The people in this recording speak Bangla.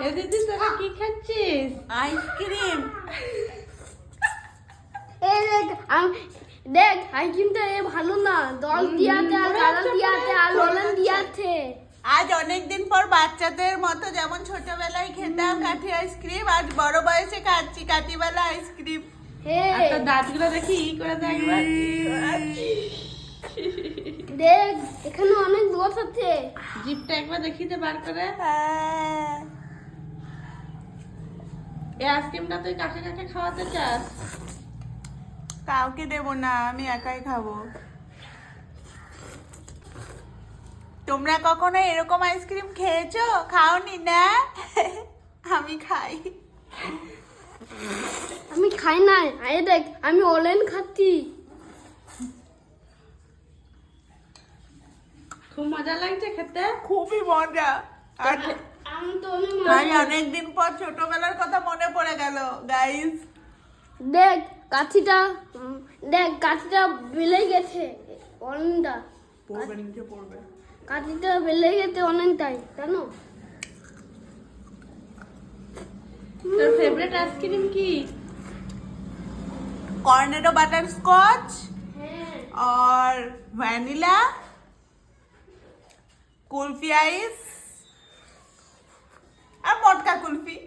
এ দিদি তোরা কি খাচ্ছিস? আইসক্রিম। এই দেখ আইসক্রিমটা ভালো না, দল দিয়াতে আর কালা দিয়াতে আর লবণ দিয়াতে। আজ অনেকদিন পর বাচ্চাদের মতো যেমন ছোটবেলায় খেতাম কাঠি আইসক্রিম, আজ বড় বয়সে খাচ্ছি কাঠিওয়ালা আইসক্রিম। আর তোর দাঁতগুলো দেখি ই করে দেখ একবার। দেখ এখানে অনেক দোষ আছে। জিভটা একবার দেখিতে বার করে। এই আইসক্রিমটা তুই কাকে কাকে খাওয়াতে চাস? কাউকে দেবো না, আমি একাই খাবো। তোমরা কখনো এরকম আইসক্রিম খেয়েছো? খাওনি না? আমি খাই। আমি খাই না, আরে দেখ আমি অনলাইন খাচ্ছি। খুব মজা লাগছে খেতে। খুবই মজা। আর আমি তো অনেক আজ অনেকদিন পর ছোটবেলার কথা মনে পড়ে গেল গাইস। দেখ কাঠিটা, দেখ কাঠিটা বেলে গেছে অনেকটা। পড়বে নিচে পড়বে। কাঠিটা বেলে গেছে অনেকটাই, জানো? তোর ফেভারিট আইসক্রিম কি? কর্নেটো বাটার स्कॉच হ্যাঁ और वैनिला, कुल्फी आइस और मटका कुल्फी।